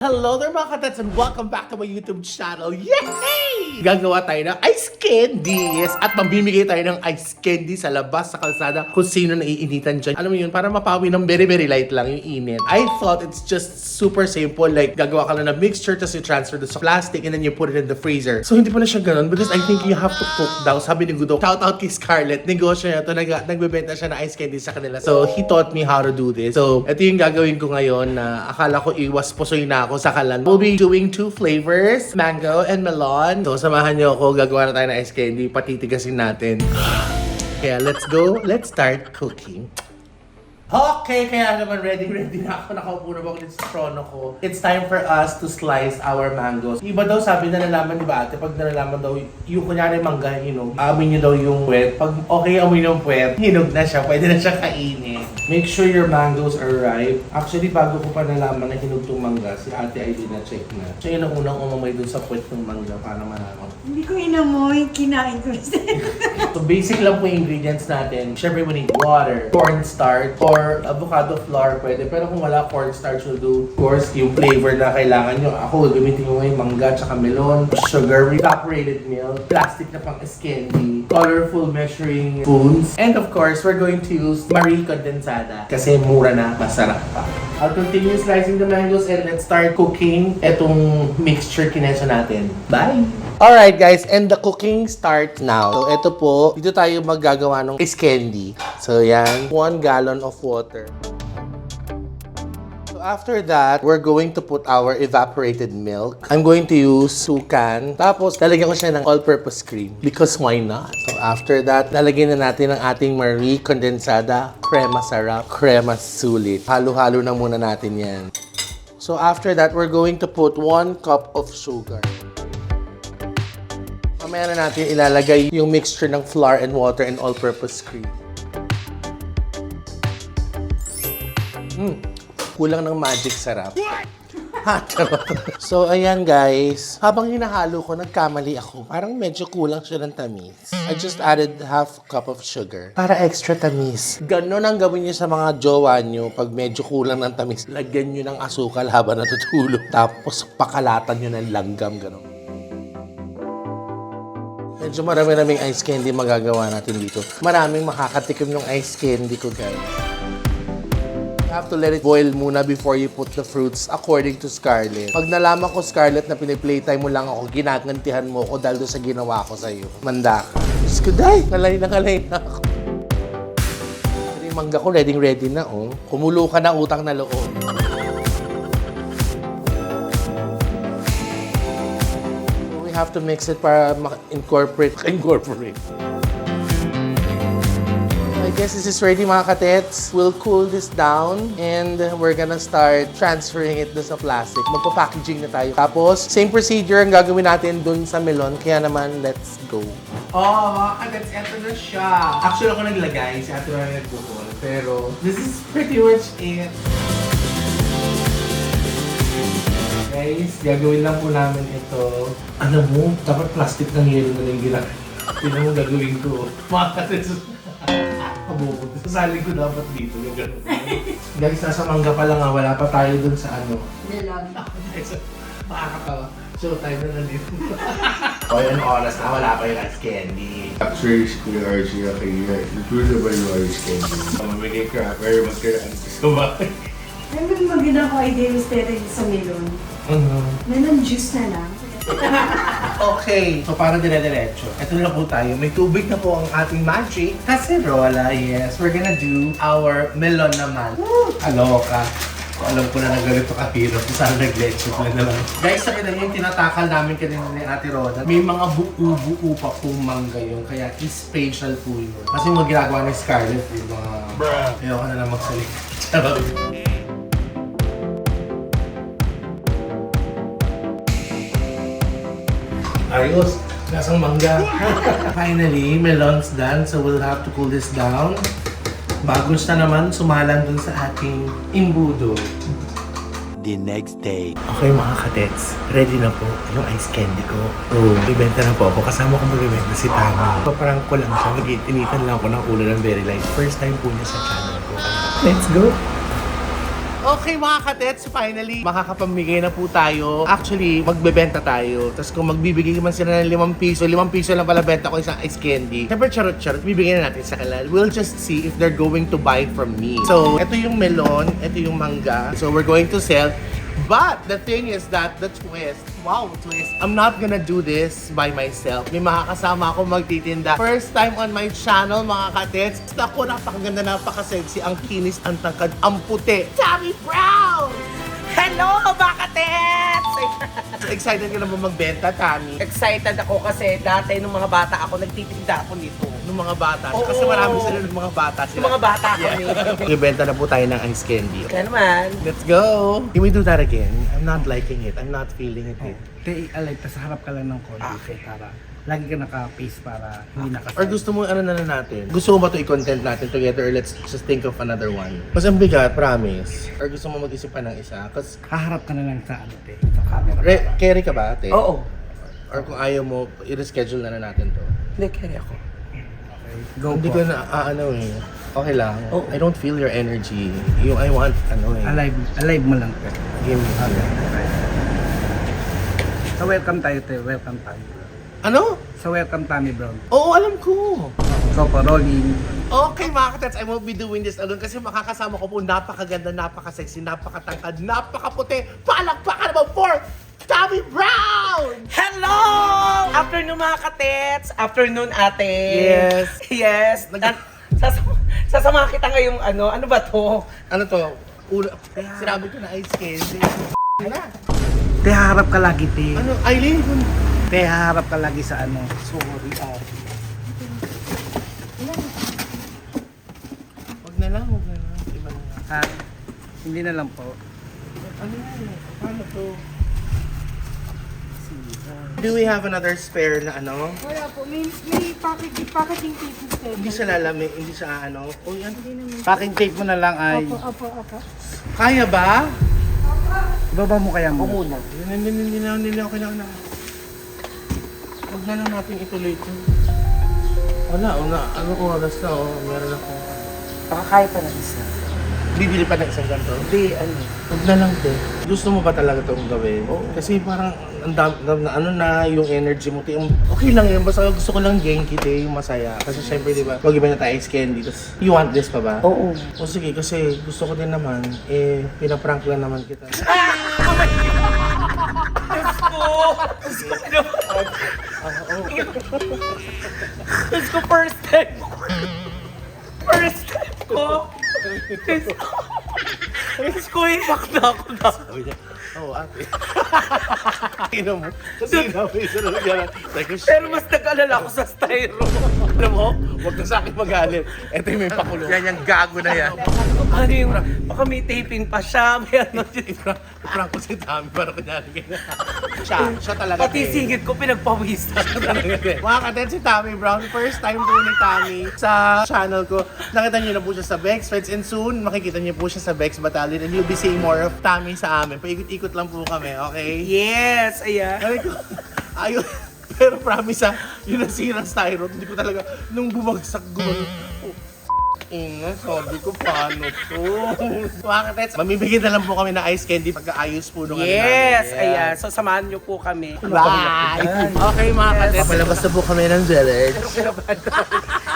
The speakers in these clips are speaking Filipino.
Hello there mga katets and welcome back to my YouTube channel. Yay! Gagawa tayo ng ice candies at mamimigay tayo ng ice candy sa labas sa kalsada kung sino naiinitan dyan. Alam mo yun, para mapawi ng very light lang yung init. I thought it's just super simple, like gagawa ka lang ng mixture tapos you transfer this sa plastic and then you put it in the freezer. So hindi pala siya ganun because I think you have to cook daw. Sabi ni Gudo, shout out kay Scarlett, negosyo niya to, nagbebenta siya ng ice candy sa kanila. So he taught me how to do this. So ito yung gagawin ko ngayon na akala ko iwas pusoy na ako sa kalan. We'll be doing 2 flavors, mango and melon. So samahan niyo ako, gagawa na tayo ng ice candy, patitigasin natin. Kaya let's go, let's start cooking. Okay, kaya naman ready na ako. Nakaupo na ako dito sa trono ko. It's time for us to slice our mangoes. Iba daw sabi na nalaman ni ate, pag nalalaman daw yung kunyari mangga, hinog, amoy niyo daw yung puwet. Pag okay amoy yung puwet, hinog na siya, pwede na siya kainin. Make sure your mangoes are ripe. Actually, bago ko pa nalaman na hinog tong mangga, si ate ay na-check na. Siya yung unang umamay dun sa puwet ng mangga para malaman. Hindi ko inamoy, kinain ko. So basic lang po yung ingredients natin. Siyempre we need water, cornstarch, or avocado flour pwede. Pero kung wala cornstarch, will do. Of course, yung flavor na kailangan nyo. Ako, gamitin ko ngayon mangga, tsaka melon, sugar, evaporated milk, plastic na pang candy, colorful measuring spoons, and of course, we're going to use Marie Condensada. Kasi mura na, masarap pa. I'll continue slicing the mangoes and let's start cooking etong mixture kinesa natin. Bye! Alright guys, and the cooking starts now. So ito po, dito tayo maggagawa ng ice candy. So yan, 1 gallon of water. So after that, we're going to put our evaporated milk. I'm going to use sukan. Tapos, lalagyan ko siya ng all-purpose cream. Because why not? So after that, lalagyan na natin ang ating Marie Condensada, crema sarap, crema sulit. Halo-halo na muna natin yan. So after that, we're going to put 1 cup of sugar. Mamaya na natin ilalagay yung mixture ng flour and water and all-purpose cream. Kulang ng magic sarap. So, ayan guys. Habang hinahalo ko, nagkamali ako. Parang medyo kulang siya ng tamis. I just added half cup of sugar. Para extra tamis. Ganon ang gawin niyo sa mga jowa niyo pag medyo kulang ng tamis. Lagyan niyo ng asukal habang natutulog. Tapos pakalatan niyo ng langgam. Ganon. Medyo marami-raming ice candy magagawa natin dito. Maraming makakatikim ng ice candy ko, guys. You have to let it boil muna before you put the fruits according to Scarlett. Pag nalaman ko, Scarlett, na piniplaytime mo lang ako, ginagantihan mo ako dahil doon sa ginawa ko sa'yo. Manda ka. Diyos ko, day! Ngalay na ako. Pero yung mangga ko, ready na, oh. Kumulo ka na, utang na loob. We have to mix it para incorporate. I guess this is ready mga katets. We'll cool this down and we're gonna start transferring it dun sa plastic. Magpa-packaging na tayo. Tapos, same procedure ang gagawin natin dun sa melon. Kaya naman, let's go. Oh, mga katets, eto na siya. Actually, ako naglagay. Si ate na nagbuhol. Pero, this is pretty much it. Guys, gagawin lang po namin ito. Alam mo, dapat plastic ng yelo na yung ginagawa. Tignan mo gagawin ko. Mga katets, kabukod. Sasali ko dapat dito yung gano'n. Guys, nasa mangga pa lang nga, wala pa tayo dun sa ano. Melon. Guys, makakatawa. Showtime na nandito. O, yung oras na wala pa yung ice candy. Actually, Kuya Archie, kaya ito ba yung ice candy? Mamigay ka, pero magkaraan ko sa bahay. Ay, may maganda ko idea is sa melon. Melon juice na lang. Okay, so para dire-diretso, ito na po tayo. May tubig na po ang ating magic cacerola. Yes, we're gonna do our melon naman. Aloka. Alam ko na ganito kahirap. Sana nag-leche ko na lang. Guys, sa kanya yung tinatakal namin kanina ni Ate Roda, may mga buo-buo pa pong mangga yun. Kaya special po yun. Kasi yung ginagawa ni Scarlett, yung mga... Ayoko na lang magsalita. Charot. Ayos, lasang mangga. Finally, melon's done, so we'll have to cool this down. Bagos na naman, sumalan dun sa ating imbudo. The next day. Okay mga katets, ready na po yung ice candy ko. So, ibenta na po ako. Kasama ko mag-ibenta si Tama. Paparang ko lang siya, mag-iinitan lang ako ng ulo ng very light. First time po niya sa channel ko. Let's go! Okay mga kadets, finally, makakapamigay na po tayo. Actually, magbebenta tayo. Tapos kung magbibigay man sila ng 5 piso, 5 piso lang pala benta ko isang ice candy. Siyempre, charot-charot, bibigyan na natin sa kanila. We'll just see if they're going to buy it from me. So, ito yung melon, ito yung mangga. So, we're going to sell. But the thing is that the twist, I'm not gonna do this by myself. May makakasama ako magtitinda. First time on my channel, mga katets. Ako, napakaganda, napaka-sexy, ang kinis, ang tangkad, ang puti. Tammy Brown! Hello, mga katets! Excited ka na ba magbenta, Tammy? Excited ako kasi dati nung mga bata ako, nagtitinda ako nito. Nung mga bata. Oo. Kasi marami sila ng mga bata sila. Yung mga bata kami. Ibenta na po tayo ng ice candy. Kaya naman. Let's go! Can we do that again? I'm not liking it. I'm not feeling it. Te, alay, tas harap ka lang ng konti. Okay. Para lagi ka naka-face para hindi nakasay. Or gusto mo, ano na natin? Gusto mo ba ito i-content natin together or let's just think of another one? Mas ang bigat, promise. Or gusto mo mag-isip pa ng isa? Kasi, Haharap ka na lang sa ano, te, sa camera. carry ka ba, ate? Oo. Or kung ayaw mo, i-reschedule na natin to. Hindi, carry ako. Okay, go Hindi po. ko na, ano eh. Okay lang. Oo. I don't feel your energy. Yung I want, ano eh. Alive mo lang, te. Give me. Okay. So, welcome tayo, te. Welcome tayo. Ano? So, welcome, Tammy Brown. Oo, alam ko. Go po, rolling. Okay mga katats, I won't be doing this alone kasi makakasama ko po napakaganda, napaka-sexy, napakatangkad, napakaputi. Palakpakan naman for Tammy Brown! Hello! Afternoon mga katets! Afternoon ate! Yes. Yes! Sasama kita ngayong ano ba to? Ano to? Sinabi ko na ice candy. Ano? Te, haharap ka lagi, te. Ano? Eileen? Te, haharap ka lagi sa ano. Sorry, Wag na lang. Iba na lang. Ha? Hindi na lang po. Ano yan? Paano to? Do we have another spare na ano? Wala po. May packaging pieces kayo. Hindi siya lalamig, hindi siya ano. O yan. Packing tape mo na lang ay. Opo. Kaya ba? Ibaba mo kaya mo. Muna. Hindi na okay na. Huwag na lang natin ituloy ito. Wala. Anong oras na meron ako. Baka kaya pa ng isa. Bibili pa ng isang ganito? Hindi, Huwag na lang te. Gusto mo ba talaga itong gawin? Kasi parang ang dami na yung energy mo. Okay lang yun. Basta gusto ko lang genki te, yung masaya. Kasi syempre di ba, mag-iba na tayo ice candy. Tapos, you want this pa ba? Oo. O sige, kasi gusto ko din naman, pinaprank lang naman kita. Diyos ko, first time ko. First time ko. Diyos ko, iyak na ako na. Sabi niya, oo ate. Ino mo. Kasi sinabi sa nagyaran. Pero mas nag-alala ako sa styro. Alam mo, huwag na sa akin magalit. Ito yung may pakulo. Yan yung gago na yan. Ano yung, baka may taping pa siya, may ano dyan. Prank ko si Tommy para kunyari siya talaga. Pati singit ko, pinagpawisan. Mga kadet, si Tammy Brown, first time po ni Tammy sa channel ko. Nakita niyo na po siya sa Bex Friends and soon makikita niyo po siya sa Bex Battalion and you'll be seeing more of Tammy sa amin. Paikot-ikot lang po kami, okay? Yes, ayan. Sabi ko, ayun. Pero promise yun ang sirang styro. Hindi ko talaga, nung bumagsak, sabi ko, paano to? Mga katets, mamibigyan na lang po kami ng ice candy pagkaayos po nung Yes, namin. ayan. So, samahan niyo po kami. Bye! Okay mga katets, papalabas na po kami ng village.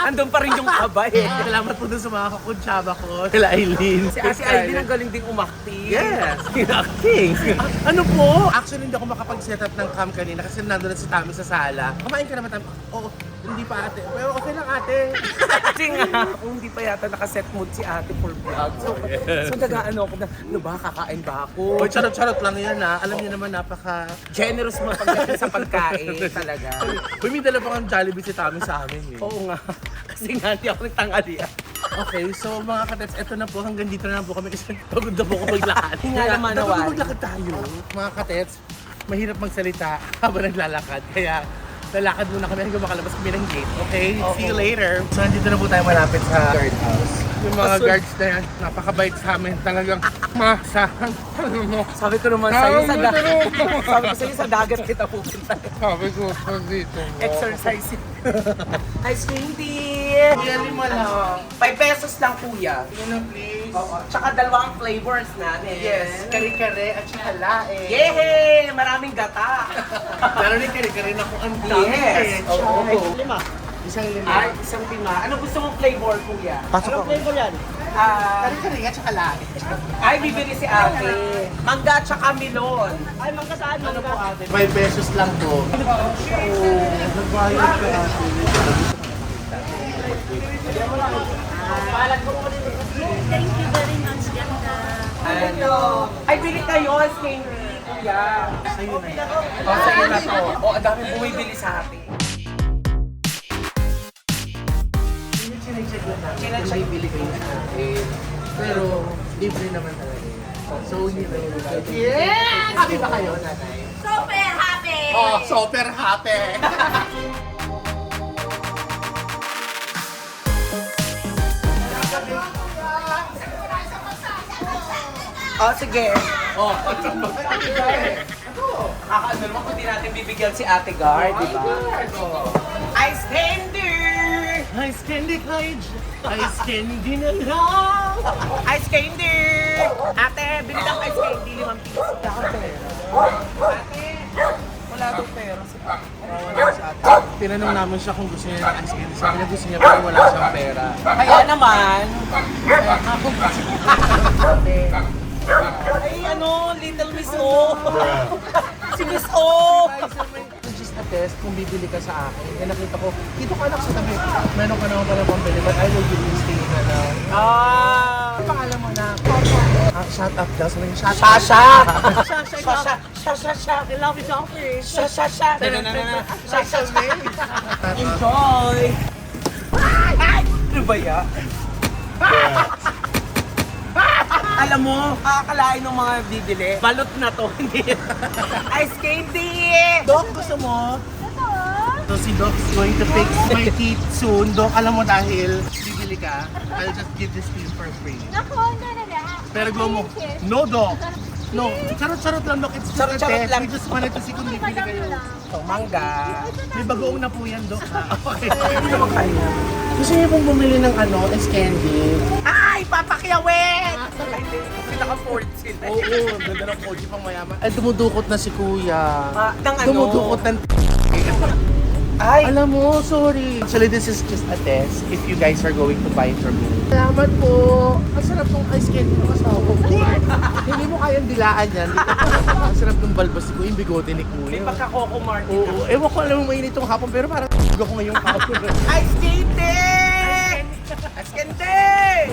Andun pa rin yung kaba eh. Salamat po dun sa mga kakuntsaba ko. Kila Eileen. Si Ate Aileen ang galing ding umakting. Yes! Acting! Ano po? Actually, hindi ako makapag-set up ng cam kanina kasi nandun na si Tammy sa sala. Kumain ka naman, Tammy? Oo, hindi pa ate. Pero okay lang ate. Kasi nga, kung hindi pa yata nakaset mood si ate for vlog. So nag-ano ako na, ano ba, kakain ba ako? O, charot-charot lang yan ha. Alam niyo naman, napaka... Generous mo pagdating sa pagkain talaga. Uy, may dala pa kang Jollibee si Tammy sa amin eh. Oo nga. Kasi nga, hindi ako nagtanghalian. Okay, so mga katets, eto na po, hanggang dito na lang po kami kasi pagod na po ako maglakad. Hindi nga naman Dapat naman. maglakad tayo. Mga katets, mahirap magsalita habang naglalakad. Kaya lalakad muna kami hanggang makalabas kami ng gate. Okay? See you later. So nandito na po tayo malapit sa guardhouse. Yung mga guards na yan, napakabait sa amin. Talagang masahan. Sabi ko naman sa'yo, sabi ko sa'yo, sa dagat kita pupunta. Sabi ko, dito. Exercise. Ice cream tea! Kuya, 5 lang. 5 pesos lang, kuya. Sige na, please. Oo. Tsaka dalawang flavors natin. Yes, kare-kare at saka lae. Yehey! Maraming gata. Meron din kare-kare na kung ang dami. Yes. Oo. Lima. Isang lima. Ay, isang lima. Ano gusto mong flavor, kuya? Anong flavor yan? Ah, Kare-kare at saka lae. ay, bibili si ate. Mangga tsaka melon. Ay, mangga saan? Ano po ate? 5 pesos lang po. Nagbayad ka ate. Thank you very much, ganda. Ano? Ay, bili kayo, candy, kuya. Sa'yo na yan. Oh, sa'yo na to. Oh, ang dami bumibili sa atin. Chinecheck lang namin. Chinecheck. Kung bibili kayo sa atin. Pero, libre naman talaga. So, hindi na yun. Yeah! Happy ba kayo, nanay? Super happy! Oh, super happy! Oh, sige. Oh, Kakaano naman kung di natin bibigyan si Ate Guard, di ba? Ice candy! Ice candy, Clyde! Ice candy na lang! Ice candy! Ate, bili lang ice candy, 5 piso. Ate, wala daw pera si Tinanong namin siya kung gusto niya ng ice candy. Sabi niya gusto niya pero wala siyang pera. Kaya naman. Ay, ano, Little Miss O. Si Miss O. Just a test kung bibili ka sa akin. Kaya nakita ko, dito ka anak sa tabi. Meron ka naman pala pambili, but I will give you stay na lang. Ah. Ang pangalan mo na? Shut up daw. Sabi niya, shut up. Sasha! Sasha! Sasha! I love you, Joffrey! Sasha! Sasha! Enjoy! Ay! Ano ba yan? Alam mo, akakalain ng mga bibili. Balot na to, hindi. Ice candy! Doc, gusto mo? So si Doc is going to fix my teeth soon. Doc, alam mo dahil bibili ka, I'll just give this to you for free. Naku, na. Pero go mo. No, Doc. No, charot-charot lang, Doc. It's just a Charot-charot test. lang. We just wanted to see kung bibili kayo. So, mangga. May bagoong na po yan, Doc. Okay. Hindi naman kaya. Gusto niyo pong bumili ng ice candy? Ay, papakyawin! Ay, hindi. Kasi naka-fold sila. Oo, ganda ng OG pang mayaman. Ay, dumudukot na si Kuya. Ng ano? Dumudukot ng Ay, Alam mo, sorry. Actually, this is just a test if you guys are going to buy it from me. Salamat po. Ang sarap ng ice candy ng asawa ko. Hindi mo kayang dilaan yan. Ang sarap ng balbas ko, yung bigote ni may Kuya. pagka-Coco Martin. Oo, ewan ko alam mo mainit tong hapon pero parang ako ngayong hapon. Ice candy! Ice candy!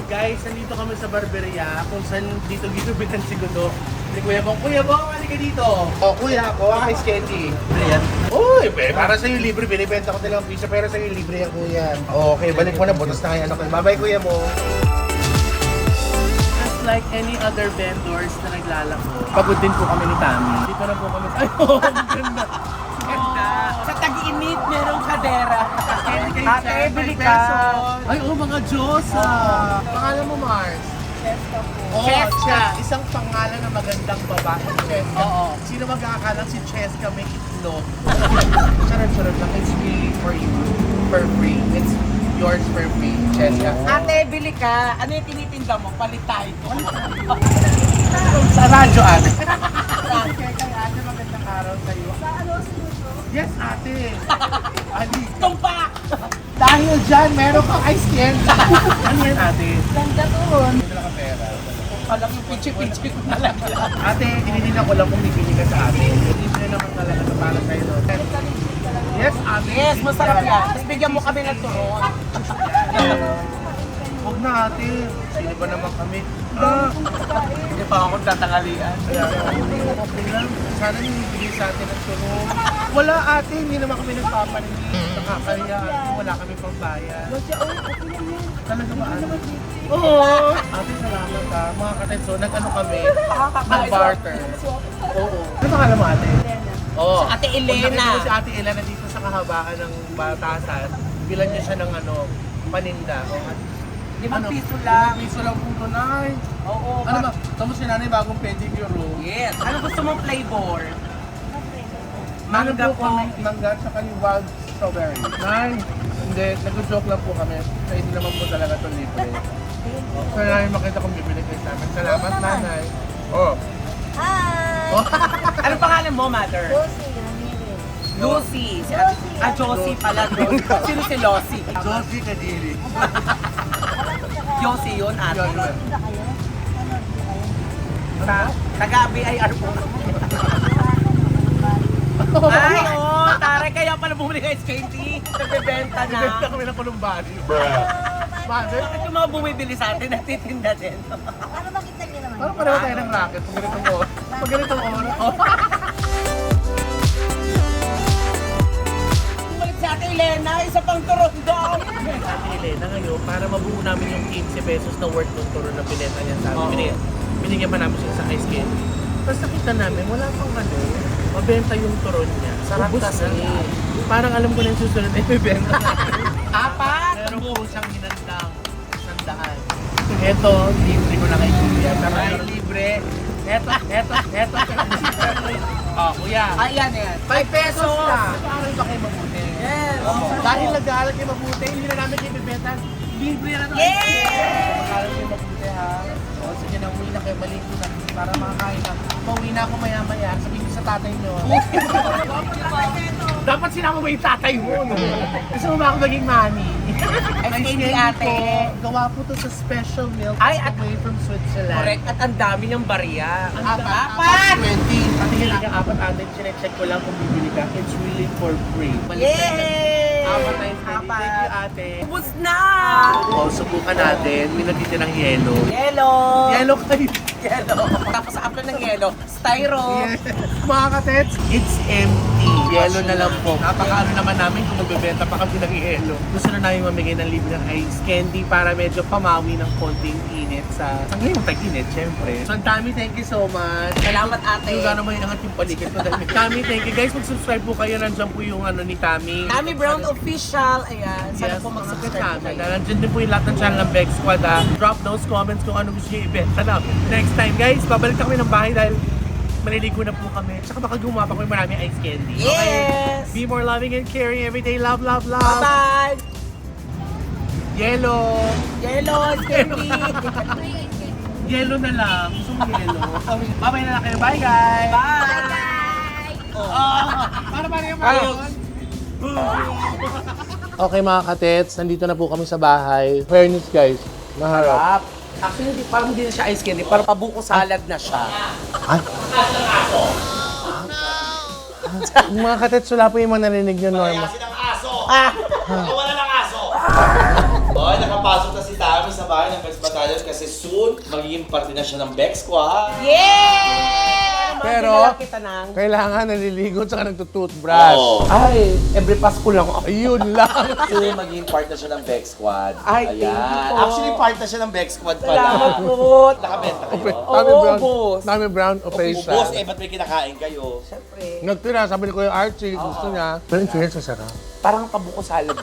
Guys, nandito kami sa barberia kung saan dito bitan si Godo. Ni Kuya Bong, halika dito. Oh, Kuya, ice candy. Ayan. Uy, para sa'yo libre, binibenta ko nilang pizza pero sa'yo libre yan, Kuya. Okay, balik mo na, butas na kayo. Bye-bye, Kuya mo. Just like any other vendors na naglalako, pagod din po kami ni Tami. Dito na po kami. Ay, oh, ganda. Ganda. Sa tag-init, merong kadera. Ate, bili ka. Ay, oh, mga Diyos Pangalan mo, Mars? Cheska po. Oh, Cheska. Isang pangalan na magandang babae. Cheska. Oo. Sino mag-aakalang si Cheska may itlog? Charot-charot lang. It's free for you. For free. It's yours for free, Cheska. Ate, bili ka. Ano yung tinitinda mo? Palit tayo. Sa radyo, ate. Cheska, ate, magandang araw sa'yo. Sa ano, sinuso? Yes, ate. Ali. Tumpak! Dahil dyan, meron kang ice candy. Ano yan, ate? Ganda doon. Hindi na ka pera. Alam yung pichi-pichi ko na lang. Ate, tinitinan ko lang kung bibili ka sa atin. Libre naman talaga ito para sa'yo. Yes, ate. Yes, masarap yan. Tapos bigyan mo kami ng turon. Huwag na ate. Sino ba naman kami? Hindi pa ako tatangalian. Okay lang. Sana nilibigay sa atin ang tulong. Wala ate, hindi naman kami nagpapaninig. Nakakaya. Wala kami pambayan. Talaga ba ate? Oo. Ate, salamat ha. Mga katenso, nag-ano kami? Nag-barter. Oo. Ano pangalan mo ate? Elena. Oo. Ate Kung nakita Elena. mo si Ate Elena dito sa kahabaan ng batasan, bilan niya siya ng paninda. Limang piso lang. 5 piso lang po ito, Nay. Oo. Ano ba? Tamo si Nanay bagong pedicure room. Yes. Ano gusto mong flavor? Mangga Mangga po. po. Mangga at saka yung wild strawberry. Nay, hindi. Nag-joke lang po kami. Sa hindi naman po talaga ito libre. Kaya namin makita kung bibili kayo sa amin. Salamat, nanay. Oh. Hi! Ano pangalan mo, mother? Lucy Ramirez. Lucy. Si Josie. Josie pala. Sino si Losi? Josie Kadiri. Josie yun, ate. Nanood ba kayo? Nanood ba kayo? Sa taga-BIR po. Ay, oo. Taray, kaya pala bumili ka SKT. Nagbebenta na. Bibenta kami ng kulumbari. Mother, Bakit yung mga bumibili sa atin, nagtitinda din? Ano makita niyo naman? parang pareho tayo ng racket pag ganitong oras. Pag ganitong oras. Bumalik sa atin, Elena. Isa pang turondo. Ate Elena ngayon, para mabuo namin yung 15 pesos na worth ng turon na pinenta niya sa amin. Binigyan pa namin siya sa ice candy. Tapos nakita namin, wala pang mabenta yung turon niya. Sarap Ubus kasi. na. Parang alam ko na yung susunod na ibibenta natin. Apat. Pero po siyang hinandang 100. Ito, libre ko na kay Kuya. Ay, libre. Eto. Oh, Kuya. Ay, yan. 5 pesos na. Paaral ba kayo mabuti? Yes. Dahil nag-aaral kayo mabuti, hindi na namin kayo ibibenta. Libre na to. Yes! Mag-aaral kayo mabuti ha. O, sige na, uwi na kayo, maligo na. Para makakain na. Pauwi na ako maya-maya. Sabihin ko sa tatay nyo. Dapat sinama mo yung tatay mo, no? Gusto mo ba ako maging mami? Ay, hindi, ate. Gawa po to sa special milk Ay, at- away from Switzerland. Correct. At ang dami ng barya. Apat! 20. Patingin lang yung apat atin. Sinecheck ko lang kung bibili ka. It's really for free. Yay! Apat na yung Apat. Thank you, ate. Ubus na! O, subukan natin. May nagtitirang yelo. Yellow! Yelo kayo. Yellow. Tapos after ng yellow, styro. Mga katets, it's empty. Yelo na lang po. Napakaano naman namin kung magbebenta pa kami ng yelo. Gusto na namin mamigay ng libre ng ice candy para medyo pamawi ng konting init sa ngayong tag-init, syempre. So, Tami, thank you so much. Salamat, ate. Yung gano'n mo yung angat yung paligid ko. Tami, thank you. Guys, mag-subscribe po kayo. Nandiyan po yung ano ni Tami. Tami Brown Official. Ayan. Sana Yes, po mag-subscribe po namin. kayo. Nandiyan din po yung lahat ng channel ng Bex Squad. Drop those comments kung ano gusto nyo ibenta na. Next time, guys, babalik na kami ng bahay dahil maliligo na po kami. Tsaka baka gumapa ko yung maraming ice candy. Yes! Be more loving and caring every day. Love, love, love. Bye-bye! Yellow. Yellow, candy! Yellow na lang. Gusto mo yellow. Bye-bye na lang kayo. Bye, guys. Bye! Para yung mga Okay mga katets, nandito na po kami sa bahay. Fairness guys, maharap. Actually, parang hindi na siya ice candy. Parang pabuko salad na siya. Mga katets, wala po yung mga narinig nyo, Norma. Kasi ng aso! Wala ng aso! Hoy, nakapasok na si Tami sa bahay ng Bex Battalion kasi soon magiging parte na siya ng Bex Squad. Yeah! Pero- kita ng... Kailangan naliligo tsaka nagtutoothbrush. Oo. Ay, every Pasko lang ako. Ayun lang. Soon magiging part na siya ng Bex Squad. Ay, thank you po. Actually, part na siya ng Bex Squad pala. Salamat po. Nakabenta kayo. Tommy Brown, boss. Tommy Brown official. Boss, ba't may kinakain kayo? Siyempre. Nagtira, sabi ni Kuya Archie, gusto niya. Pero in fairness, masarap. Parang pabuko salad.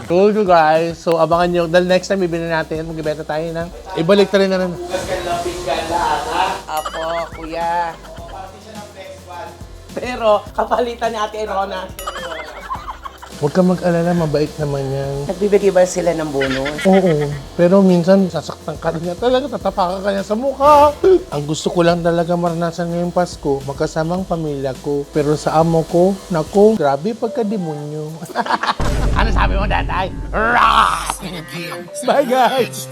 Told you guys. So, abangan nyo. Dahil next time, bibili natin. Magbibenta tayo ng... Ibalik ta rin na rin. Bukas ka lang, pinggan lahat, ha? Apo, kuya. Parte siya ng Bex Squad. Pero, kapalitan ni Ate Rona. Huwag ka mag-alala, mabait naman yan. Nagbibigay ba sila ng bonus? Oo, pero minsan sasaktan ka niya talaga, tatapakan ka niya sa mukha. Ang gusto ko lang talaga maranasan ngayong Pasko, magkasamang pamilya ko. Pero sa amo ko, naku, grabe pagka-demonyo. Ano sabi mo, Daday? Bye guys!